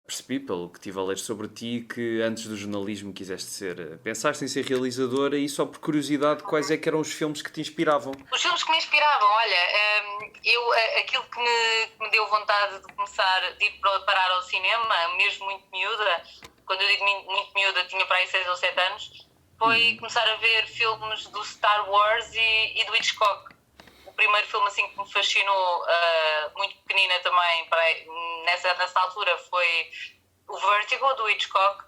Percebi, pelo que estive a ler sobre ti, que antes do jornalismo quiseste ser. Pensaste em ser realizadora e só por curiosidade, quais é que eram os filmes que te inspiravam? Os filmes que me inspiravam, olha, aquilo que me deu vontade de começar, de ir parar ao cinema, mesmo muito miúda, quando eu digo muito miúda, tinha para aí 6 ou 7 anos, foi começar a ver filmes do Star Wars e do Hitchcock. O primeiro filme assim que me fascinou, muito pequenina também, nessa altura, foi o Vertigo, do Hitchcock,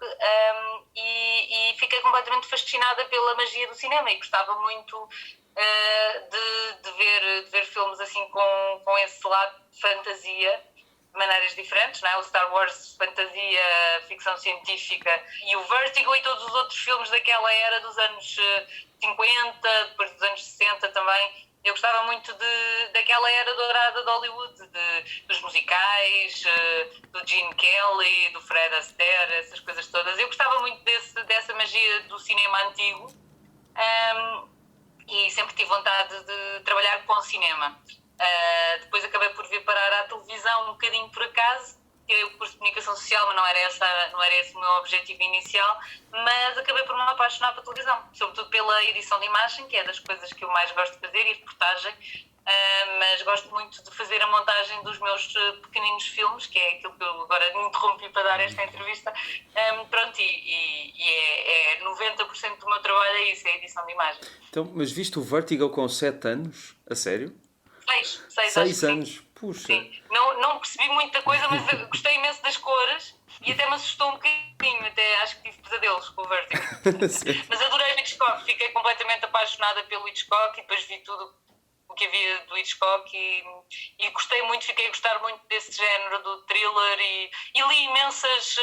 e fiquei completamente fascinada pela magia do cinema e gostava muito de ver filmes assim com esse lado de fantasia, de maneiras diferentes, não é? O Star Wars, fantasia, ficção científica, e o Vertigo e todos os outros filmes daquela era dos anos 50, depois dos anos 60 também. Eu gostava muito daquela era dourada de Hollywood, dos musicais, do Gene Kelly, do Fred Astaire, essas coisas todas. Eu gostava muito dessa magia do cinema antigo, e sempre tive vontade de trabalhar com cinema. Depois acabei por vir parar à televisão um bocadinho por acaso. Tirei o curso de Comunicação Social, mas não era esse o meu objetivo inicial, mas acabei por me apaixonar pela televisão, sobretudo pela edição de imagem, que é das coisas que eu mais gosto de fazer, e reportagem, mas gosto muito de fazer a montagem dos meus pequeninos filmes, que é aquilo que eu agora me interrompi para dar esta entrevista. Pronto, é 90% do meu trabalho é isso, é a edição de imagem. Então, mas viste o Vertigo com 7 anos? A sério? 6 6 anos. anos? Puxa! Sim. Não percebi muita coisa, mas gostei imenso das cores e até me assustou um bocadinho, até acho que tive pesadelos com o Vertigo. Mas adorei o Hitchcock, fiquei completamente apaixonada pelo Hitchcock e depois vi tudo o que havia do Hitchcock e gostei muito, fiquei a gostar muito desse género do thriller e li imensas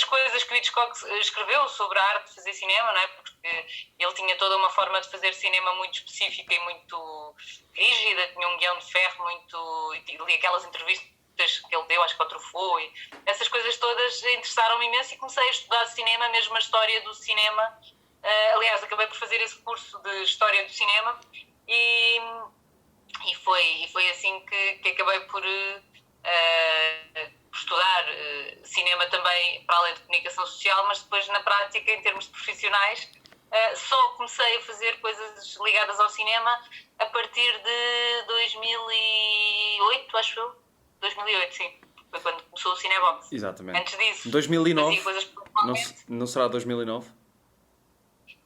coisas que o Hitchcock escreveu sobre a arte de fazer cinema, não é? Porque ele tinha toda uma forma de fazer cinema muito específica e muito rígida, tinha um guião de ferro li aquelas entrevistas que ele deu, acho que ao Truffaut, e essas coisas todas interessaram-me imenso e comecei a estudar cinema, mesmo a história do cinema. Aliás, acabei por fazer esse curso de História do Cinema e foi assim que acabei por estudar cinema também, para além de comunicação social, mas depois na prática, em termos de profissionais, só comecei a fazer coisas ligadas ao cinema a partir de 2008, acho eu. 2008, sim. Foi quando começou o Cinebox. Exatamente. Antes disso, 2009. fazia coisas pontualmente. Não será 2009?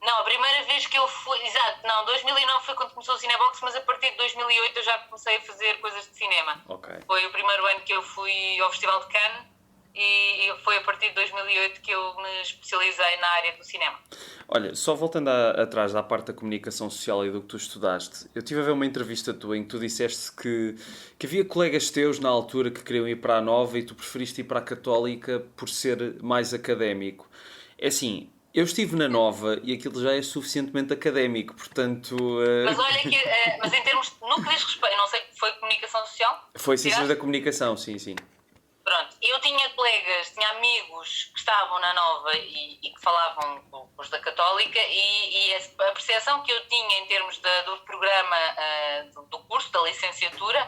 Não, a primeira vez que eu fui... Exato, não, 2009 foi quando começou o Cinebox, mas a partir de 2008 eu já comecei a fazer coisas de cinema. Ok. Foi o primeiro ano que eu fui ao Festival de Cannes e foi a partir de 2008 que eu me especializei na área do cinema. Olha, só voltando atrás da parte da comunicação social e do que tu estudaste, eu estive a ver uma entrevista tua em que tu disseste que havia colegas teus na altura que queriam ir para a Nova e tu preferiste ir para a Católica por ser mais académico. É assim, eu estive na Nova e aquilo já é suficientemente académico, portanto... Mas olha que, mas em termos, no que diz respeito, não sei, foi comunicação social? Foi Ciências da Comunicação, sim. Pronto, eu tinha colegas, tinha amigos que estavam na Nova e que falavam com os da Católica e a percepção que eu tinha em termos do programa do curso, da licenciatura,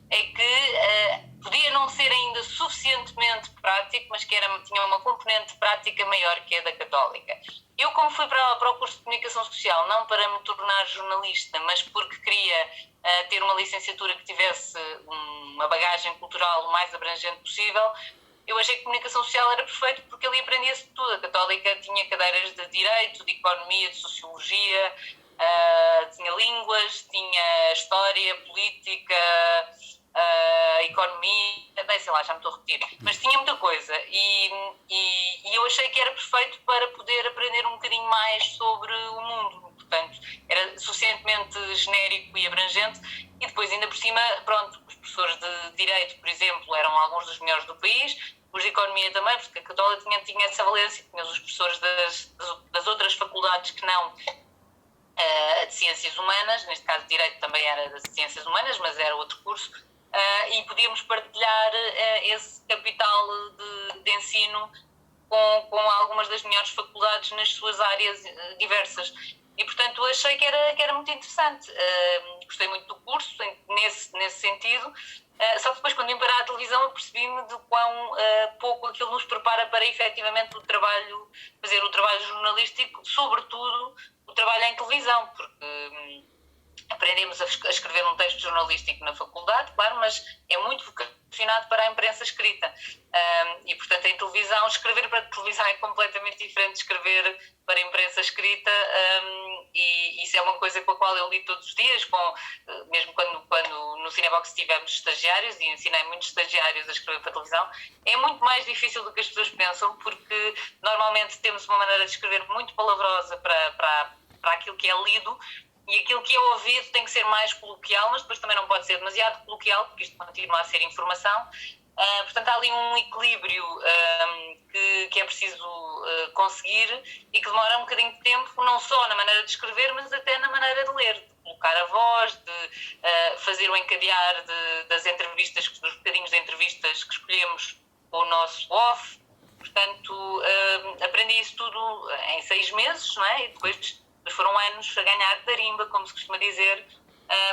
é que podia não ser ainda suficientemente prático, mas que tinha uma componente prática maior que a da Católica. Eu, como fui para o curso de Comunicação Social, não para me tornar jornalista, mas porque queria ter uma licenciatura que tivesse uma bagagem cultural o mais abrangente possível, eu achei que Comunicação Social era perfeito porque ali aprendia-se tudo. A Católica tinha cadeiras de Direito, de Economia, de Sociologia, tinha Línguas, tinha História, Política... economia, bem, sei lá, já me estou a repetir, mas tinha muita coisa e eu achei que era perfeito para poder aprender um bocadinho mais sobre o mundo, portanto, era suficientemente genérico e abrangente e depois ainda por cima, pronto, os professores de Direito, por exemplo, eram alguns dos melhores do país, os de Economia também, porque a Católica tinha essa valência, tinha os professores das outras faculdades que não de Ciências Humanas, neste caso Direito também era das Ciências Humanas, mas era outro curso, e podíamos partilhar esse capital de ensino com algumas das melhores faculdades nas suas áreas diversas. E, portanto, achei que era muito interessante. Gostei muito do curso, nesse sentido, Só que depois, quando vim para a televisão, eu percebi-me de quão pouco aquilo nos prepara para efetivamente fazer o trabalho jornalístico, sobretudo o trabalho em televisão, porque aprendemos a escrever um texto jornalístico na faculdade, claro, mas é muito vocacionado para a imprensa escrita. E, portanto, em televisão, escrever para televisão é completamente diferente de escrever para a imprensa escrita, e isso é uma coisa com a qual eu lido todos os dias, mesmo quando no Cinebox tivemos estagiários, e ensinei muitos estagiários a escrever para a televisão. É muito mais difícil do que as pessoas pensam, porque normalmente temos uma maneira de escrever muito palavrosa para aquilo que é lido, e aquilo que é ouvido tem que ser mais coloquial, mas depois também não pode ser demasiado coloquial, porque isto continua a ser informação. Portanto, há ali um equilíbrio que é preciso conseguir, e que demora um bocadinho de tempo, não só na maneira de escrever, mas até na maneira de ler, de colocar a voz, de fazer o encadear das entrevistas, dos bocadinhos de entrevistas que escolhemos com o nosso off. Portanto, aprendi isso tudo em 6 meses, não é? E depois foram anos a ganhar tarimba, como se costuma dizer.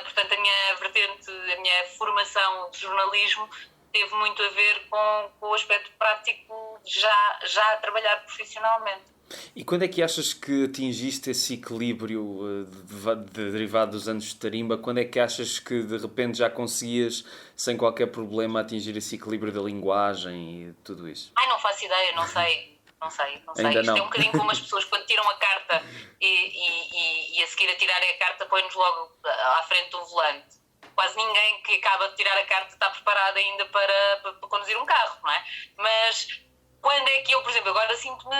Portanto, a minha formação de jornalismo teve muito a ver com o aspecto prático já a trabalhar profissionalmente. E quando é que achas que atingiste esse equilíbrio derivado dos anos de tarimba? Quando é que achas que de repente já conseguias, sem qualquer problema, atingir esse equilíbrio da linguagem e tudo isso? Não faço ideia, não sei. Ainda Isto não. é um bocadinho como as pessoas quando tiram a carta e a seguir a tirarem a carta põem-nos logo à frente do volante. Quase ninguém que acaba de tirar a carta está preparado ainda para conduzir um carro, não é? Mas quando é que eu, por exemplo, agora sinto-me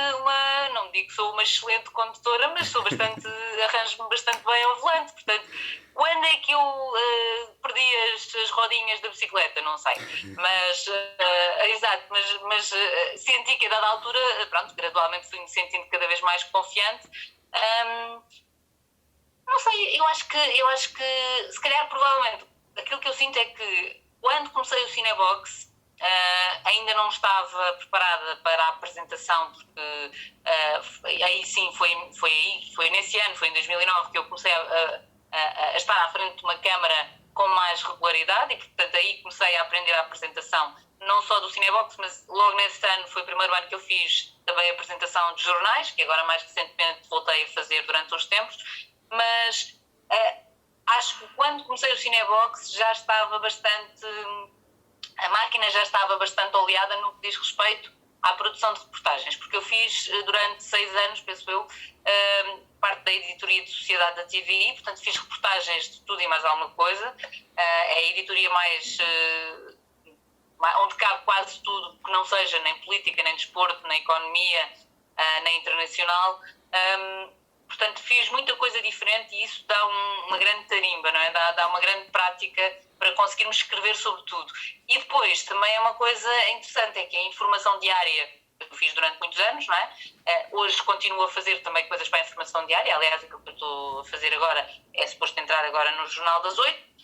não digo que sou uma excelente condutora, mas arranjo-me bastante bem ao volante. Portanto, quando é que eu perdi as rodinhas da bicicleta? Não sei. Mas, exato, mas senti que a dada altura, pronto, gradualmente fui-me sentindo cada vez mais confiante. Não sei, eu acho que se calhar, provavelmente, aquilo que eu sinto é que quando comecei o Cinebox, ainda não estava preparada para a apresentação, porque aí sim, foi nesse ano, foi em 2009, que eu comecei a estar à frente de uma câmara com mais regularidade, e portanto aí comecei a aprender a apresentação, não só do Cinebox, mas logo nesse ano foi o primeiro ano que eu fiz também a apresentação de jornais, que agora mais recentemente voltei a fazer durante uns tempos. Mas acho que quando comecei o Cinebox já estava a máquina já estava bastante oleada no que diz respeito à produção de reportagens, porque eu fiz durante 6 anos, penso eu, parte da editoria de Sociedade da TVI, portanto fiz reportagens de tudo e mais alguma coisa. É a editoria onde cabe quase tudo que não seja nem política, nem desporto, nem economia, nem internacional. Portanto, fiz muita coisa diferente, e isso dá uma grande tarimba, não é? Dá uma grande prática para conseguirmos escrever sobre tudo. E depois, também é uma coisa interessante, é que a informação diária que eu fiz durante muitos anos, não é? Hoje continuo a fazer também coisas para a informação diária. Aliás, aquilo que eu estou a fazer agora é suposto entrar agora no Jornal das 8.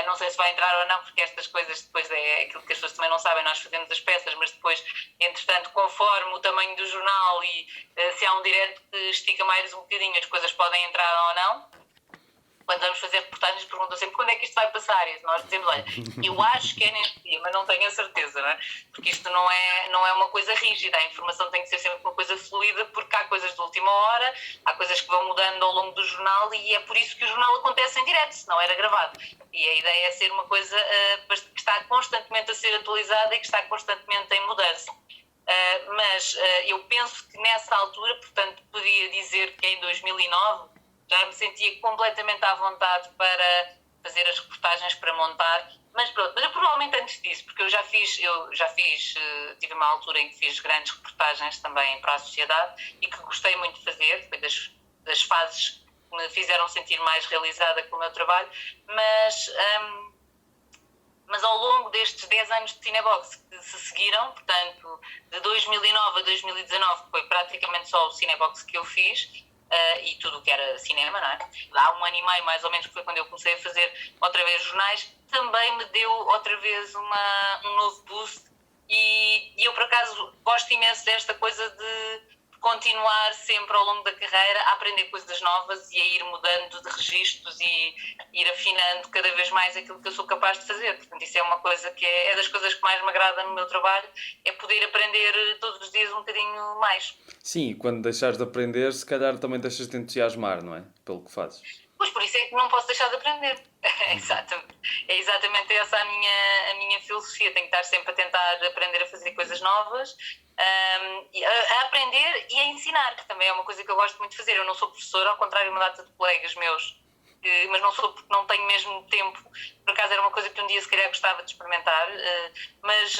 Não sei se vai entrar ou não, porque estas coisas depois é aquilo que as pessoas também não sabem. Nós fazemos as peças, mas depois, entretanto, conforme o tamanho do jornal e se há um direto que estica mais um bocadinho, as coisas podem entrar ou não. Quando vamos fazer reportagens, perguntam sempre quando é que isto vai passar, e nós dizemos, olha, eu acho que é neste dia, mas não tenho a certeza, não é? Porque isto não é uma coisa rígida, a informação tem que ser sempre uma coisa fluida, porque há coisas de última hora, há coisas que vão mudando ao longo do jornal, e é por isso que o jornal acontece em direto, senão era gravado. E a ideia é ser uma coisa que está constantemente a ser atualizada e que está constantemente em mudança. Mas eu penso que nessa altura, portanto, podia dizer que em 2009, já me sentia completamente à vontade para fazer as reportagens, para montar, mas pronto, mas eu provavelmente antes disso, porque eu já fiz, tive uma altura em que fiz grandes reportagens também para a sociedade e que gostei muito de fazer, foi das fases que me fizeram sentir mais realizada com o meu trabalho, mas ao longo destes 10 anos de Cinebox que se seguiram, portanto, de 2009 a 2019, que foi praticamente só o Cinebox que eu fiz, e tudo o que era cinema, não é? Há 1 ano e meio, mais ou menos, que foi quando eu comecei a fazer outra vez jornais, também me deu outra vez um novo boost, e eu, por acaso, gosto imenso desta coisa de continuar sempre ao longo da carreira a aprender coisas novas e a ir mudando de registros e ir afinando cada vez mais aquilo que eu sou capaz de fazer. Portanto, isso é uma coisa que é das coisas que mais me agrada no meu trabalho, é poder aprender todos os dias um bocadinho mais. Sim, e quando deixares de aprender, se calhar também deixas de entusiasmar, não é? Pelo que fazes. Pois, por isso é que não posso deixar de aprender. É exatamente essa a minha filosofia. Tenho que estar sempre a tentar aprender a fazer coisas novas, a aprender e a ensinar, que também é uma coisa que eu gosto muito de fazer. Eu não sou professora, ao contrário de uma data de colegas meus, mas não sou porque não tenho mesmo tempo. Por acaso era uma coisa que um dia se calhar gostava de experimentar, mas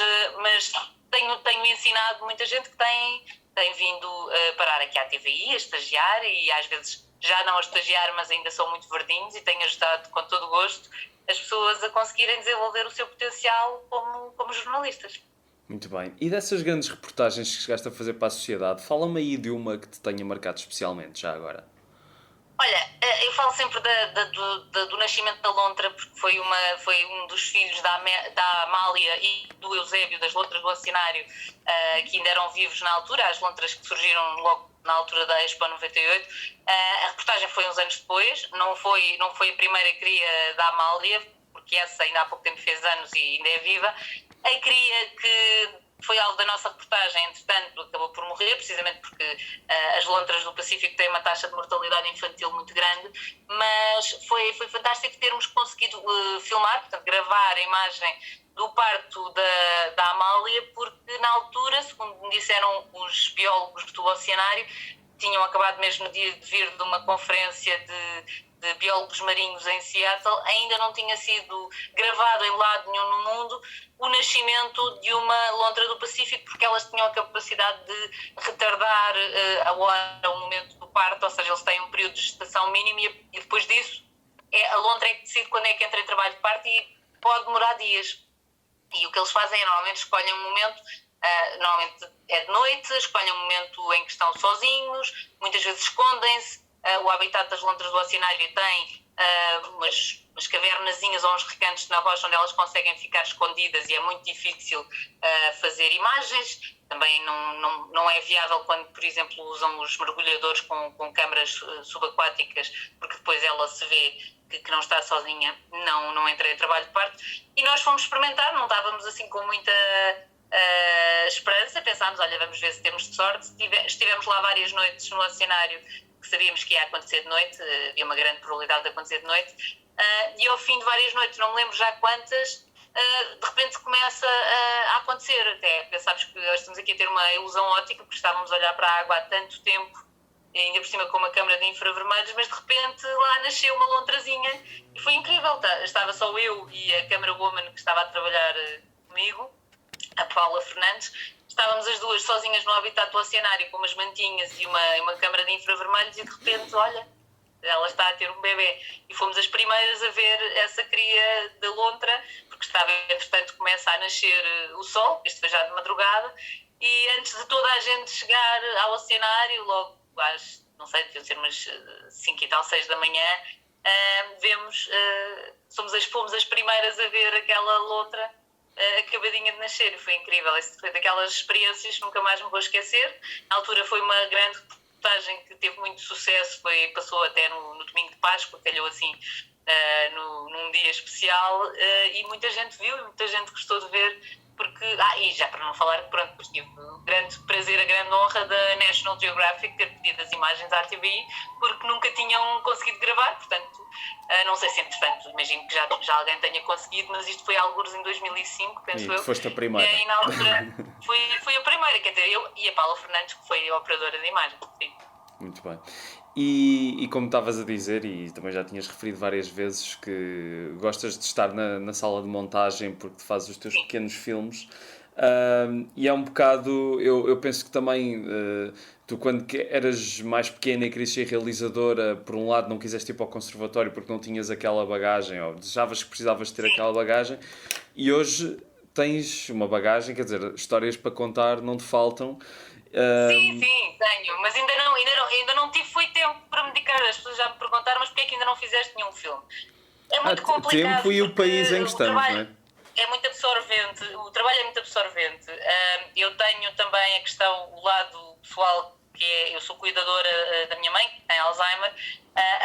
tenho ensinado muita gente que tem vindo parar aqui à TVI, a estagiar, e às vezes já não a estagiar, mas ainda são muito verdinhos, e tenho ajudado com todo o gosto as pessoas a conseguirem desenvolver o seu potencial como jornalistas. Muito bem. E dessas grandes reportagens que chegaste a fazer para a sociedade, fala-me aí de uma que te tenha marcado especialmente, já agora. Olha, eu falo sempre do nascimento da lontra, porque foi um dos filhos da Amália e do Eusébio, das lontras do Oceanário, que ainda eram vivos na altura, as lontras que surgiram logo na altura da Expo 98. A reportagem foi uns anos depois, não foi a primeira cria da Amália, porque essa ainda há pouco tempo fez anos e ainda é viva. A cria que foi alvo da nossa reportagem, entretanto, acabou por morrer, precisamente porque as lontras do Pacífico têm uma taxa de mortalidade infantil muito grande, mas foi fantástico termos conseguido filmar, portanto, gravar a imagem do parto da Amália, porque na altura, segundo me disseram os biólogos do Oceanário, tinham acabado mesmo de vir de uma conferência de biólogos marinhos em Seattle, ainda não tinha sido gravado em lado nenhum no mundo o nascimento de uma lontra do Pacífico, porque elas tinham a capacidade de retardar a hora, o momento do parto, ou seja, eles têm um período de gestação mínimo e depois disso a lontra é que decide quando é que entra em trabalho de parto e pode demorar dias. E o que eles fazem é normalmente escolhem um momento, normalmente é de noite, escolhem um momento em que estão sozinhos, muitas vezes escondem-se. O habitat das lontras do Oceanário tem umas cavernazinhas ou uns recantos na rocha onde elas conseguem ficar escondidas e é muito difícil fazer imagens. Também não é viável quando, por exemplo, usam os mergulhadores com câmaras subaquáticas, porque depois ela se vê que não está sozinha, não entra em trabalho de parto. E nós fomos experimentar, não estávamos assim com muita esperança, pensámos, olha, vamos ver se temos sorte. Estivemos lá várias noites no Oceanário, que sabíamos que ia acontecer de noite, havia uma grande probabilidade de acontecer de noite, e ao fim de várias noites, não me lembro já quantas, de repente começa a acontecer. Até pensámos que nós estamos aqui a ter uma ilusão óptica, porque estávamos a olhar para a água há tanto tempo, e ainda por cima com uma câmara de infravermelhos, mas de repente lá nasceu uma lontrazinha e foi incrível. Estava só eu e a camerawoman que estava a trabalhar comigo, a Paula Fernandes. Estávamos as duas sozinhas no habitat do Oceanário com umas mantinhas e uma câmara de infravermelhos e de repente, olha, ela está a ter um bebê. E fomos as primeiras a ver essa cria da lontra, porque estava, entretanto, começa a nascer o sol, isto foi já de madrugada, e antes de toda a gente chegar ao Oceanário, logo às, não sei, deviam ser umas 5 e tal, 6 da manhã, fomos as primeiras a ver aquela lontra acabadinha de nascer. Foi incrível, foi daquelas experiências que nunca mais me vou esquecer. Na altura foi uma grande reportagem que teve muito sucesso, passou até no domingo de Páscoa, calhou assim num dia especial, e muita gente viu e muita gente gostou de ver, porque, e já para não falar, pronto, tive o grande prazer, a grande honra da National Geographic ter pedido as imagens à TVI, porque nunca tinham conseguido gravar, portanto, não sei se entretanto, imagino que já alguém tenha conseguido, mas isto foi algures em 2005, penso eu. Foste a primeira. E na altura foi a primeira, quer dizer, eu e a Paula Fernandes, que foi a operadora de imagem. Sim. Muito bem. E como estavas a dizer, e também já tinhas referido várias vezes, que gostas de estar na sala de montagem porque te fazes os teus pequenos filmes, e é um bocado, eu penso que também tu quando eras mais pequena e querias ser realizadora, por um lado não quiseste ir para o conservatório porque não tinhas aquela bagagem, ou desejavas que precisavas ter aquela bagagem, e hoje tens uma bagagem, quer dizer, histórias para contar não te faltam. Sim, tenho, mas ainda não tive tempo para me dedicar. As pessoas já me perguntaram, mas porquê é que ainda não fizeste nenhum filme? É muito complicado. Tempo e o país em que estamos, não é? É muito absorvente, o trabalho é muito absorvente. Eu tenho também a questão, o lado pessoal eu sou cuidadora da minha mãe, que tem Alzheimer,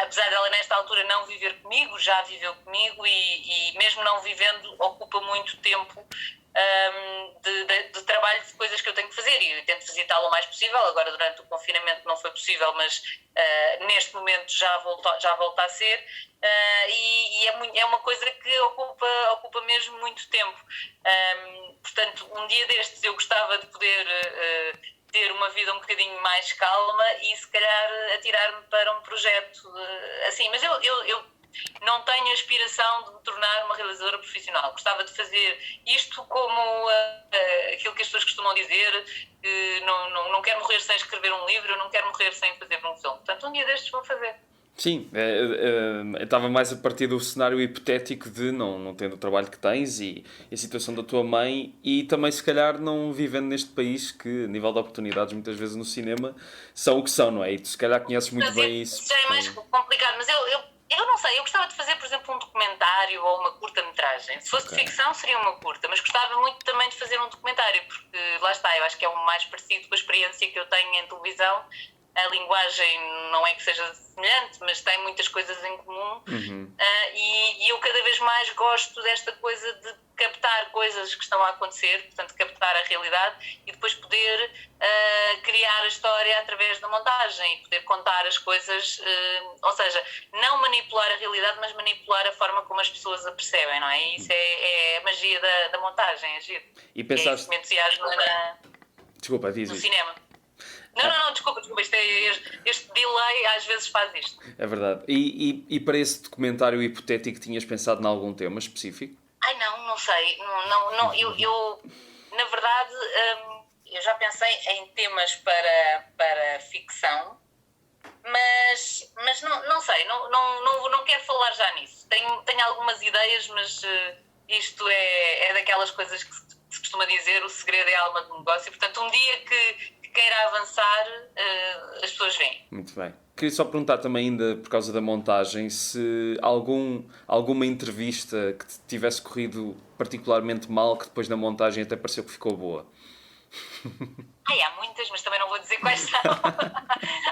apesar dela nesta altura não viver comigo, já viveu comigo e mesmo não vivendo ocupa muito tempo de trabalho, de coisas que eu tenho que fazer, e eu tento visitá-la o mais possível. Agora durante o confinamento não foi possível, mas neste momento já volta a ser, e é uma coisa que ocupa mesmo muito tempo. Portanto, um dia destes eu gostava de poder ter uma vida um bocadinho mais calma e se calhar atirar-me para um projeto assim, mas eu não tenho a aspiração de me tornar uma realizadora profissional. Gostava de fazer isto como aquilo que as pessoas costumam dizer, que não quero morrer sem escrever um livro, eu não quero morrer sem fazer um filme. Portanto, um dia destes vou fazer. Sim, eu estava mais a partir do cenário hipotético de não tendo o trabalho que tens e a situação da tua mãe, e também se calhar não vivendo neste país que, a nível de oportunidades, muitas vezes no cinema são o que são, não é? E tu se calhar conheces muito bem isso. Já é mais complicado, mas eu não sei, eu gostava de fazer, por exemplo, um documentário ou uma curta-metragem. Se fosse de ficção seria uma curta, mas gostava muito também de fazer um documentário, porque lá está, eu acho que é o mais parecido com a experiência que eu tenho em televisão. A linguagem não é que seja semelhante, mas tem muitas coisas em comum. E eu cada vez mais gosto desta coisa de captar coisas que estão a acontecer, portanto captar a realidade e depois poder criar a história através da montagem e poder contar as coisas, ou seja, não manipular a realidade, mas manipular a forma como as pessoas a percebem, não é? E isso é a magia da montagem, é giro. E pensaste... é isso que me entusiasma Desculpa, diz no isso. cinema. Não, desculpa, este delay às vezes faz isto. É verdade. E para esse documentário hipotético tinhas pensado em algum tema específico? Ai, não sei. Eu na verdade, eu já pensei em temas para ficção, mas não sei, não quero falar já nisso. Tenho algumas ideias, mas isto é daquelas coisas que se costuma dizer, o segredo é a alma do negócio. Portanto, um dia que queira avançar, as pessoas veem. Muito bem. Queria só perguntar também, ainda por causa da montagem, se alguma entrevista que te tivesse corrido particularmente mal, que depois na montagem até pareceu que ficou boa. Há muitas, mas também não vou dizer quais são.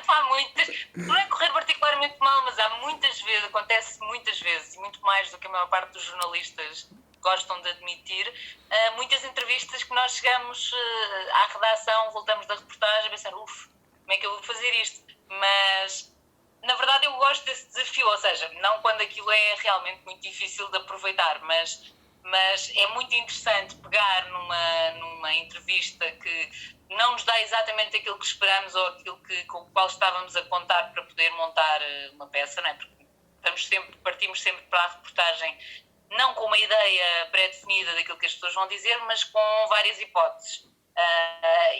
Há muitas. Não é correr particularmente mal, mas acontece muitas vezes, e muito mais do que a maior parte dos jornalistas gostam de admitir, muitas entrevistas que nós chegamos à redação, voltamos da reportagem a pensar, como é que eu vou fazer isto? Mas, na verdade, eu gosto desse desafio, ou seja, não quando aquilo é realmente muito difícil de aproveitar, mas é muito interessante pegar numa entrevista que não nos dá exatamente aquilo que esperamos ou aquilo com o qual estávamos a contar para poder montar uma peça, não é? Porque partimos sempre para a reportagem não com uma ideia pré-definida daquilo que as pessoas vão dizer, mas com várias hipóteses.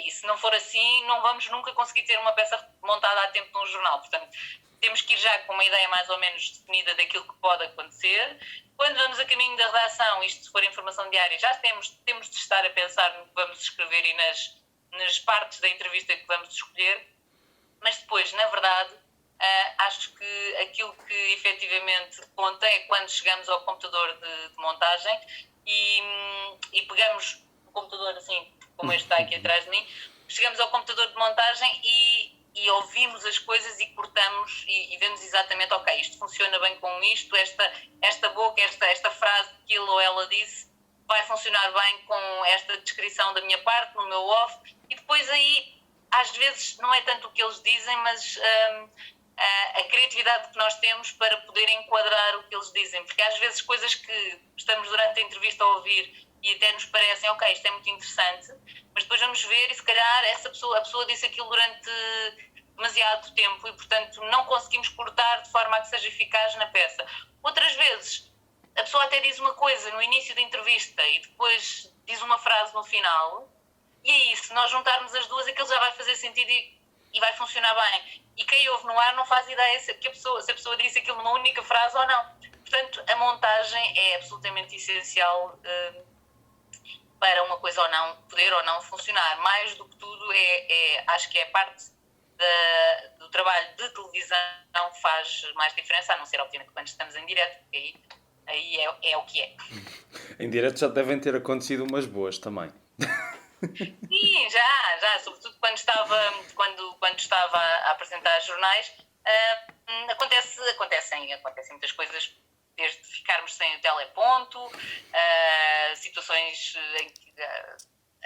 E se não for assim, não vamos nunca conseguir ter uma peça montada a tempo num jornal. Portanto, temos que ir já com uma ideia mais ou menos definida daquilo que pode acontecer. Quando vamos a caminho da redação, isto se for informação diária, já temos de estar a pensar no que vamos escrever e nas partes da entrevista que vamos escolher. Mas depois, na verdade, acho que aquilo que efetivamente conta é quando chegamos ao computador de montagem e pegamos o computador assim, como este está aqui atrás de mim, chegamos ao computador de montagem e ouvimos as coisas e cortamos e vemos exatamente, ok, isto funciona bem com isto, esta boca, esta frase que ele ou ela disse vai funcionar bem com esta descrição da minha parte, no meu off, e depois aí, às vezes, não é tanto o que eles dizem, mas a criatividade que nós temos para poder enquadrar o que eles dizem, porque às vezes coisas que estamos durante a entrevista a ouvir e até nos parecem, ok, isto é muito interessante, mas depois vamos ver e se calhar a pessoa disse aquilo durante demasiado tempo e, portanto, não conseguimos cortar de forma a que seja eficaz na peça. Outras vezes, a pessoa até diz uma coisa no início da entrevista e depois diz uma frase no final, e aí, se nós juntarmos as duas, aquilo já vai fazer sentido e vai funcionar bem. E quem ouve no ar não faz ideia se a pessoa disse aquilo numa única frase ou não. Portanto, a montagem é absolutamente essencial para uma coisa ou não, poder ou não funcionar. Mais do que tudo, acho que é parte do trabalho de televisão que faz mais diferença, a não ser, obviamente, quando estamos em direto, porque aí é o que é. Em direto já devem ter acontecido umas boas também. Sim, já, sobretudo quando estava a apresentar jornais, acontecem muitas coisas, desde ficarmos sem o teleponto, situações em que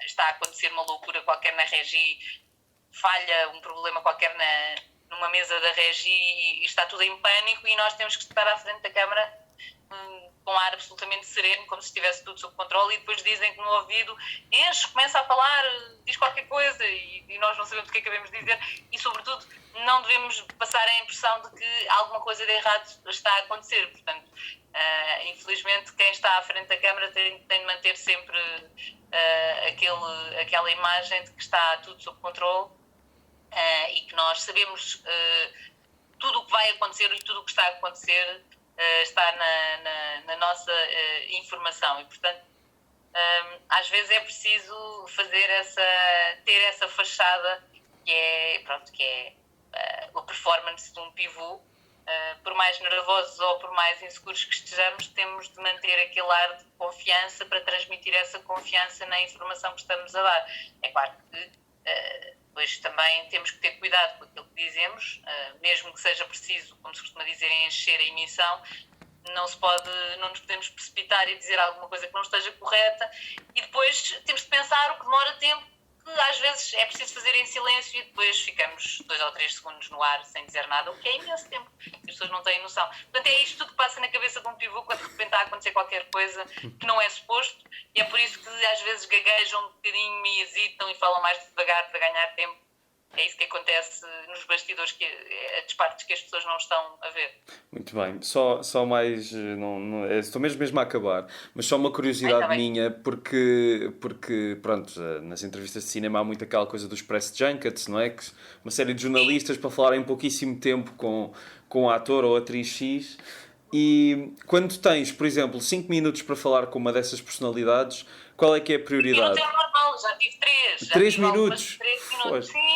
está a acontecer uma loucura qualquer na regi, falha um problema qualquer numa mesa da regi e está tudo em pânico e nós temos que estar à frente da câmara com um ar absolutamente sereno, como se estivesse tudo sob controle, e depois dizem que no ouvido começa a falar, diz qualquer coisa e nós não sabemos o que é que devemos dizer e, sobretudo, não devemos passar a impressão de que alguma coisa de errado está a acontecer. Portanto, infelizmente, quem está à frente da câmara tem de manter sempre aquela imagem de que está tudo sob controle e que nós sabemos tudo o que vai acontecer e tudo o que está a acontecer está na nossa informação e, portanto, às vezes é preciso ter essa fachada que é a performance de um pivô. Por mais nervosos ou por mais inseguros que estejamos, temos de manter aquele ar de confiança para transmitir essa confiança na informação que estamos a dar. É claro que depois também temos que ter cuidado com aquilo que dizemos, mesmo que seja preciso, como se costuma dizer, encher a emissão, não nos podemos precipitar e dizer alguma coisa que não esteja correta e depois temos de pensar, o que demora tempo, que às vezes é preciso fazer em silêncio e depois ficamos 2 ou 3 segundos no ar sem dizer nada, o que é imenso tempo, as pessoas não têm noção. Portanto, é isto tudo que passa na cabeça de um pivô quando de repente está a acontecer qualquer coisa que não é suposto e é por isso que às vezes gaguejam um bocadinho e hesitam e falam mais devagar para ganhar tempo. É isso que acontece nos bastidores, as partes que as pessoas não estão a ver. Muito bem. Só mais... estou mesmo a acabar. Mas só uma curiosidade minha, porque, pronto, nas entrevistas de cinema há muito aquela coisa dos press junkets, não é? Que uma série de jornalistas para falarem pouquíssimo tempo com o ator ou atriz X. E quando tens, por exemplo, 5 minutos para falar com uma dessas personalidades, qual é que é a prioridade? 5 minutos é normal, já tive 3. 3 minutos? 3 minutos. Sim.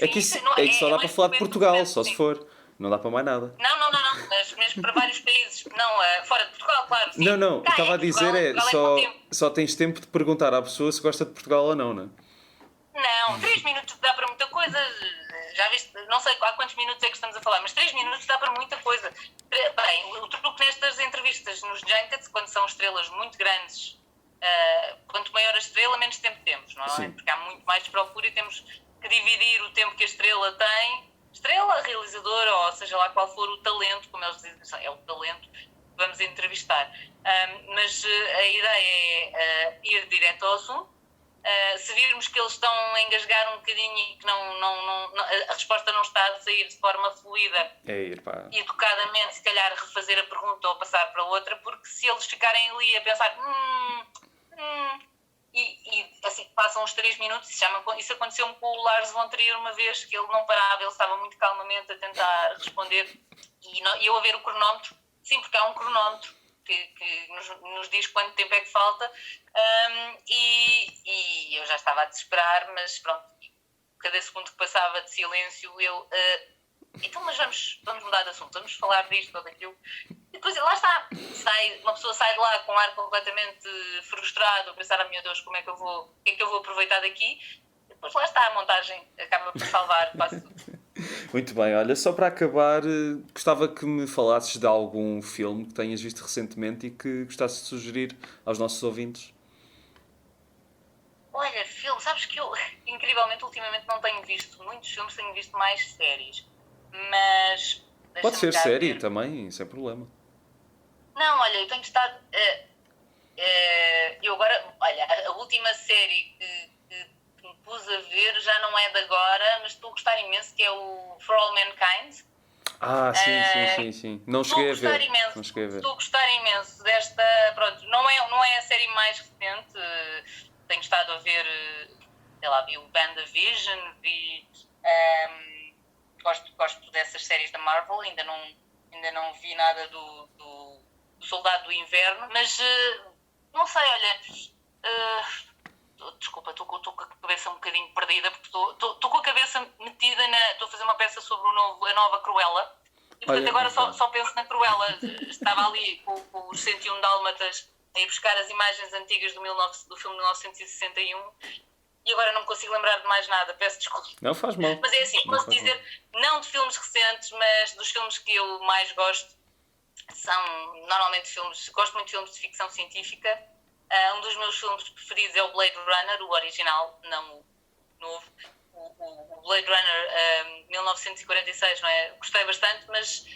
É que isso só dá para falar de Portugal, só se for. Não dá para mais nada. Não. Mas mesmo para vários países. Não, fora de Portugal, claro. Sim. Não. Estava a dizer só tens tempo de perguntar à pessoa se gosta de Portugal ou não, não é? Não, 3 minutos dá para muita coisa. Já viste, não sei há quantos minutos é que estamos a falar, mas 3 minutos dá para muita coisa. Bem, o truque nestas entrevistas, nos junkets, quando são estrelas muito grandes, quanto maior a estrela, menos tempo temos, não é? Sim. Porque há muito mais procura e temos que dividir o tempo que a estrela tem, estrela, realizadora, ou seja lá qual for o talento, como eles dizem, é o talento que vamos entrevistar. Mas a ideia é ir direto ao assunto. Se virmos que eles estão a engasgar um bocadinho e que a resposta não está a sair de forma fluida e educadamente, se calhar refazer a pergunta ou passar para outra, porque se eles ficarem ali a pensar e assim passam uns 3 minutos, isso aconteceu-me com o Lars von Trier uma vez, que ele não parava, ele estava muito calmamente a tentar responder e eu a ver o cronómetro, sim, porque há um cronómetro que nos diz quanto tempo é que falta, e eu já estava a desesperar, mas pronto, cada segundo que passava de silêncio então mas vamos mudar de assunto, vamos falar disto ou daquilo, e depois lá está, uma pessoa sai de lá com um ar completamente frustrado, a pensar, meu Deus, o que é que eu vou aproveitar daqui, e depois lá está, a montagem acaba por salvar quase tudo. Muito bem, olha, só para acabar, gostava que me falasses de algum filme que tenhas visto recentemente e que gostasses de sugerir aos nossos ouvintes. Olha, filme, sabes que eu, incrivelmente, ultimamente não tenho visto muitos filmes, tenho visto mais séries, mas... Pode ser série também, sem problema. Não, olha, eu tenho estado... eu agora, olha, a última série que me pus a ver já não é de agora, mas estou a gostar imenso, que é o For All Mankind. Sim. Não cheguei a ver. Estou a gostar imenso desta... Pronto, não é a série mais recente. Tenho estado a ver, sei lá, vi o WandaVision, gosto dessas séries da Marvel, ainda não vi nada do Soldado do Inverno, mas não sei, olha... Desculpa, estou com a cabeça um bocadinho perdida, porque estou com a cabeça metida estou a fazer uma peça sobre a nova Cruella, e portanto agora só penso na Cruella. Estava ali com os 101 Dálmatas a ir buscar as imagens antigas do filme de 1961 e agora não me consigo lembrar de mais nada, peço desculpa. Não faz mal. Mas é assim, posso dizer, não de filmes recentes, mas dos filmes que eu mais gosto, são normalmente filmes, gosto muito de filmes de ficção científica. Um dos meus filmes preferidos é o Blade Runner, o original, não o novo. O Blade Runner 1946, não é? Gostei bastante, mas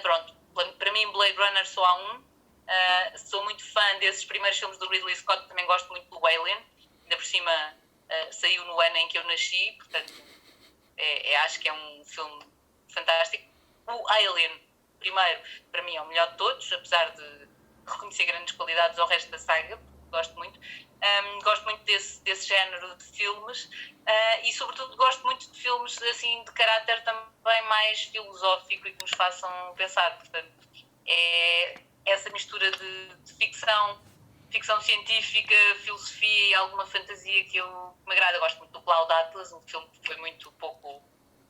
pronto, para mim Blade Runner só há um. Sou muito fã desses primeiros filmes do Ridley Scott, também gosto muito do Alien, ainda por cima saiu no ano em que eu nasci, portanto acho que é um filme fantástico. O Alien, primeiro, para mim é o melhor de todos, apesar de reconhecer grandes qualidades ao resto da saga, gosto muito. Gosto muito desse género de filmes e sobretudo gosto muito de filmes assim, de caráter também mais filosófico e que nos façam pensar, portanto é essa mistura de ficção científica, filosofia e alguma fantasia que me agrada. Eu gosto muito do Cloud Atlas, um filme que foi muito pouco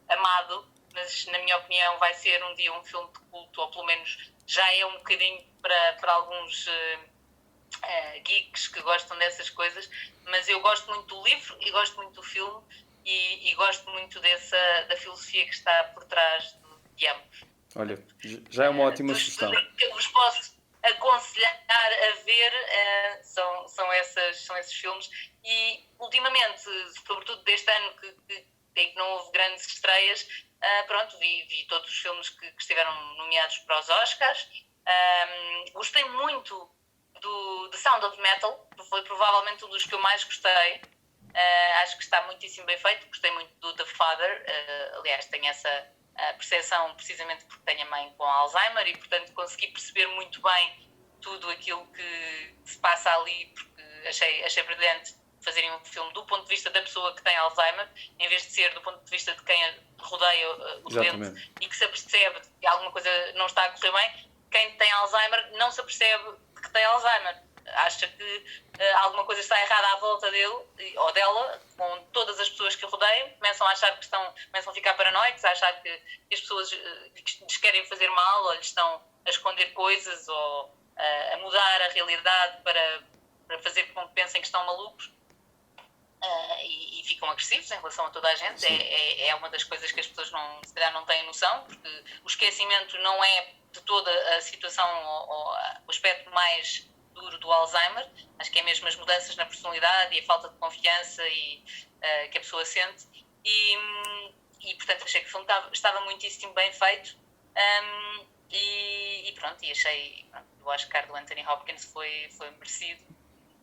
amado, mas na minha opinião vai ser um dia um filme de culto, ou pelo menos já é um bocadinho para alguns geeks que gostam dessas coisas, mas eu gosto muito do livro e gosto muito do filme e gosto muito da filosofia que está por trás de ambos. Olha, já é uma ótima sugestão. Que eu vos posso aconselhar a ver são esses filmes e ultimamente, sobretudo deste ano em que não houve grandes estreias, vi todos os filmes que estiveram nomeados para os Oscars. Gostei muito do The Sound of Metal, foi provavelmente um dos que eu mais gostei. Acho que está muitíssimo bem feito. Gostei muito do The Father, aliás tenho essa percepção precisamente porque tenho a mãe com Alzheimer e portanto consegui perceber muito bem tudo aquilo que se passa ali, porque achei brilhante fazerem um filme do ponto de vista da pessoa que tem Alzheimer, em vez de ser do ponto de vista de quem rodeia o doente e que se apercebe que alguma coisa não está a correr bem. Quem tem Alzheimer não se apercebe que tem Alzheimer, acha que alguma coisa está errada à volta dele ou dela, com todas as pessoas que o rodeiam, começam a achar que começam a ficar paranoicos, a achar que as pessoas lhes querem fazer mal ou lhes estão a esconder coisas ou a mudar a realidade para fazer com que pensem que estão malucos. E ficam agressivos em relação a toda a gente. É uma das coisas que as pessoas se calhar não têm noção, porque o esquecimento não é de toda a situação ou o aspecto mais duro do Alzheimer. Acho que é mesmo as mudanças na personalidade e a falta de confiança que a pessoa sente e portanto achei que o filme estava muitíssimo bem feito. E achei o Oscar do Anthony Hopkins foi merecido,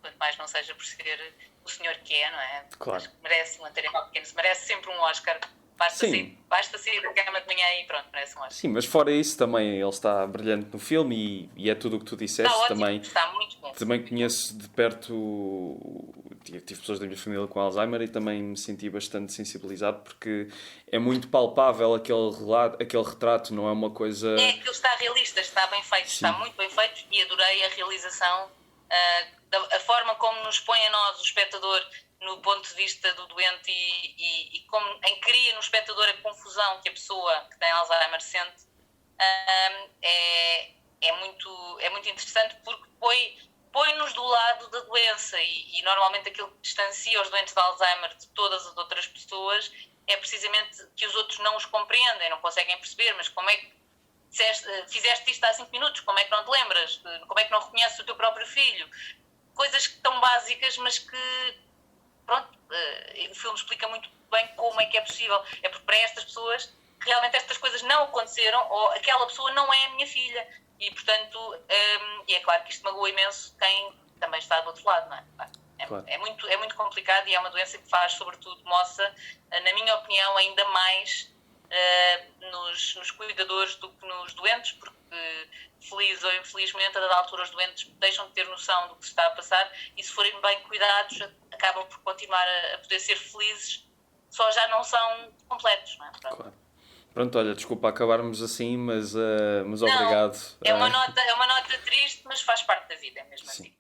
quanto mais não seja por ser o senhor que é, não é? Claro. Acho que merece o Anthony Hopkins, merece sempre um Oscar. Basta sair da cama de manhã e pronto, merece um Oscar. Sim, mas fora isso também ele está brilhante no filme e é tudo o que tu disseste. Está ótimo, está muito bom. Também conheço de perto, tive pessoas da minha família com Alzheimer e também me senti bastante sensibilizado porque é muito palpável aquele retrato, não é uma coisa... Aquilo está realista, está bem feito, Sim. Está muito bem feito e adorei a realização, a forma como nos põe a nós, o espectador, no ponto de vista do doente e como cria no espectador a confusão que a pessoa que tem Alzheimer sente, é muito interessante porque põe-nos do lado da doença e normalmente aquilo que distancia os doentes de Alzheimer de todas as outras pessoas é precisamente que os outros não os compreendem, não conseguem perceber, mas como é que fizeste isto há 5 minutos, como é que não te lembras? Como é que não reconheces o teu próprio filho? Coisas que tão básicas, mas que o filme explica muito bem como é que é possível. É porque para estas pessoas realmente estas coisas não aconteceram ou aquela pessoa não é a minha filha e portanto é claro que isto magoa imenso quem também está do outro lado, não é? Claro. É muito complicado e é uma doença que faz sobretudo moça, na minha opinião ainda mais nos cuidadores do que nos doentes, porque feliz ou infelizmente a dada altura os doentes deixam de ter noção do que se está a passar e se forem bem cuidados acabam por continuar a poder ser felizes, só já não são completos, não é? Claro. Pronto, olha, desculpa acabarmos assim, mas obrigado. É uma nota triste, mas faz parte da vida, é mesmo Sim. Assim.